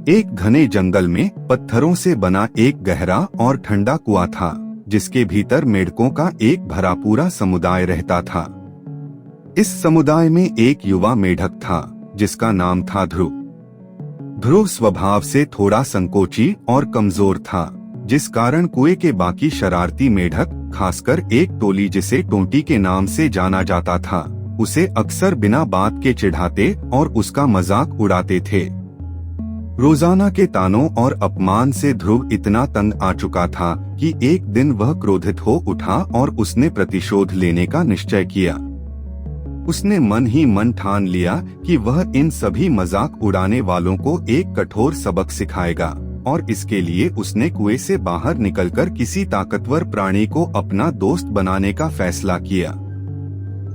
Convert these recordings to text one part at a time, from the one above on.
एक घने जंगल में पत्थरों से बना एक गहरा और ठंडा कुआं था, जिसके भीतर मेढकों का एक भरा पूरा समुदाय रहता था। इस समुदाय में एक युवा मेढक था, जिसका नाम था ध्रुव। ध्रुव स्वभाव से थोड़ा संकोची और कमजोर था, जिस कारण कुएं के बाकी शरारती मेढक, खासकर एक टोली जिसे टोंटी के नाम से जाना जाता था, उसे अक्सर बिना बात के चिढ़ाते और उसका मजाक उड़ाते थे। रोजाना के तानों और अपमान से ध्रुव इतना तंग आ चुका था कि एक दिन वह क्रोधित हो उठा और उसने प्रतिशोध लेने का निश्चय किया। उसने मन ही मन ठान लिया कि वह इन सभी मजाक उड़ाने वालों को एक कठोर सबक सिखाएगा, और इसके लिए उसने कुएं से बाहर निकलकर किसी ताकतवर प्राणी को अपना दोस्त बनाने का फैसला किया।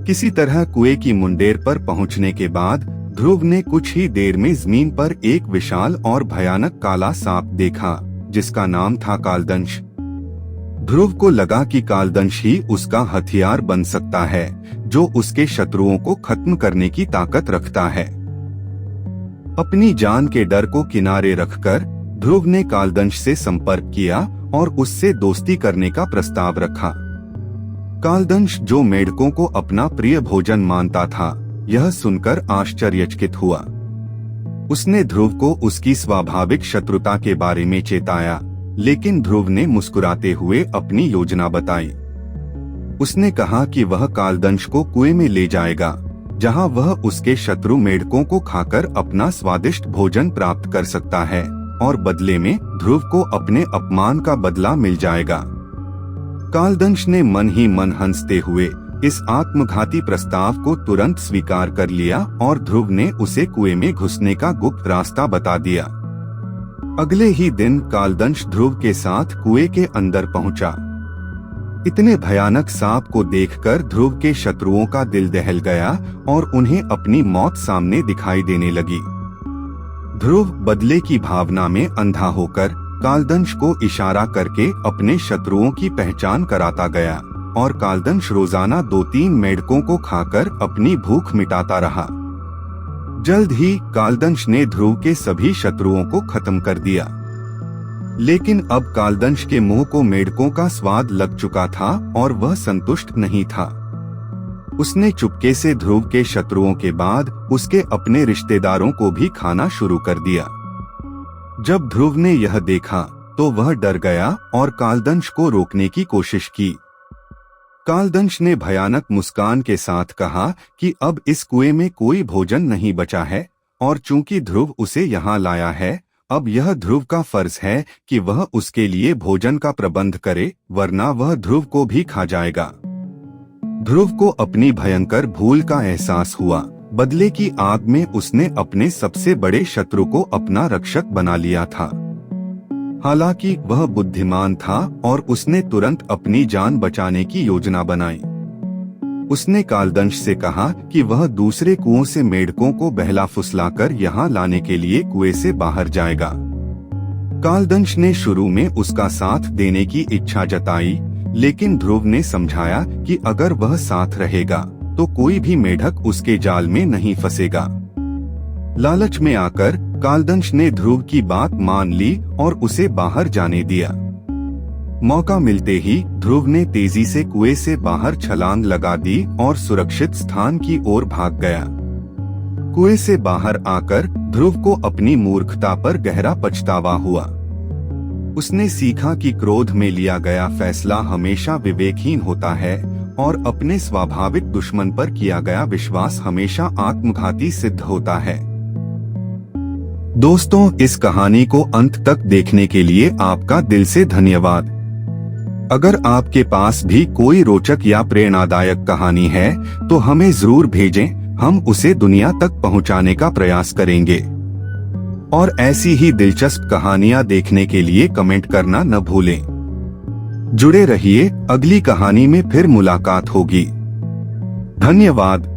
किसी तरह कुएं की मुंडेर पर पहुंचने के बाद ध्रुव ने कुछ ही देर में जमीन पर एक विशाल और भयानक काला सांप देखा, जिसका नाम था कालदंश। ध्रुव को लगा कि कालदंश ही उसका हथियार बन सकता है, जो उसके शत्रुओं को खत्म करने की ताकत रखता है। अपनी जान के डर को किनारे रखकर ध्रुव ने कालदंश से संपर्क किया और उससे दोस्ती करने का प्रस्ताव रखा। कालदंश, जो मेढकों को अपना प्रिय भोजन मानता था, यह सुनकर आश्चर्यचकित हुआ। उसने ध्रुव को उसकी स्वाभाविक शत्रुता के बारे में चेताया, लेकिन ध्रुव ने मुस्कुराते हुए अपनी योजना बताई। उसने कहा कि वह कालदंश को कुएं में ले जाएगा, जहां वह उसके शत्रु मेढकों को खाकर अपना स्वादिष्ट भोजन प्राप्त कर सकता है, और बदले में ध्रुव को अपने अपमान का बदला मिल जाएगा। कालदंश ने मन ही मन हंसते हुए इस आत्मघाती प्रस्ताव को तुरंत स्वीकार कर लिया और ध्रुव ने उसे कुएं में घुसने का गुप्त रास्ता बता दिया। अगले ही दिन कालदंश ध्रुव के साथ कुएं के अंदर पहुंचा। इतने भयानक सांप को देखकर ध्रुव के शत्रुओं का दिल दहल गया और उन्हें अपनी मौत सामने दिखाई देने लगी। ध्रुव बदले की भावना में अंधा होकर कालदंश को इशारा करके अपने शत्रुओं की पहचान कराता गया, और कालदंश रोजाना 2-3 मेढकों को खाकर अपनी भूख मिटाता रहा। जल्द ही कालदंश ने ध्रुव के सभी शत्रुओं को खत्म कर दिया। लेकिन अब कालदंश के मुंह को मेढकों का स्वाद लग चुका था और वह संतुष्ट नहीं था। उसने चुपके से ध्रुव के शत्रुओं के बाद उसके अपने रिश्तेदारों को भी खाना शुरू कर दिया। जब ध्रुव ने यह देखा तो वह डर गया और कालदंश को रोकने की कोशिश की। कालदंश ने भयानक मुस्कान के साथ कहा कि अब इस कुएं में कोई भोजन नहीं बचा है, और चूंकि ध्रुव उसे यहाँ लाया है, अब यह ध्रुव का फर्ज है कि वह उसके लिए भोजन का प्रबंध करे, वरना वह ध्रुव को भी खा जाएगा। ध्रुव को अपनी भयंकर भूल का एहसास हुआ। बदले की आग में उसने अपने सबसे बड़े शत्रु को अपना रक्षक बना लिया था। हालांकि वह बुद्धिमान था और उसने तुरंत अपनी जान बचाने की योजना बनाई। उसने कालदंश से कहा कि वह दूसरे कुओं से मेढकों को बहला फुसलाकर यहाँ लाने के लिए कुएं से बाहर जाएगा। कालदंश ने शुरू में उसका साथ देने की इच्छा जताई, लेकिन ध्रुव ने समझाया कि अगर वह साथ रहेगा तो कोई भी मेढक उसके जाल में नहीं फंसेगा। लालच में आकर कालदंश ने ध्रुव की बात मान ली और उसे बाहर जाने दिया। मौका मिलते ही ध्रुव ने तेजी से कुएं से बाहर छलांग लगा दी और सुरक्षित स्थान की ओर भाग गया। कुएं से बाहर आकर ध्रुव को अपनी मूर्खता पर गहरा पछतावा हुआ। उसने सीखा कि क्रोध में लिया गया फैसला हमेशा विवेकहीन होता है, और अपने स्वाभाविक दुश्मन पर किया गया विश्वास हमेशा आत्मघाती सिद्ध होता है। दोस्तों, इस कहानी को अंत तक देखने के लिए आपका दिल से धन्यवाद। अगर आपके पास भी कोई रोचक या प्रेरणादायक कहानी है तो हमें जरूर भेजें, हम उसे दुनिया तक पहुंचाने का प्रयास करेंगे। और ऐसी ही दिलचस्प कहानियां देखने के लिए कमेंट करना न भूलें। जुड़े रहिए, अगली कहानी में फिर मुलाकात होगी। धन्यवाद।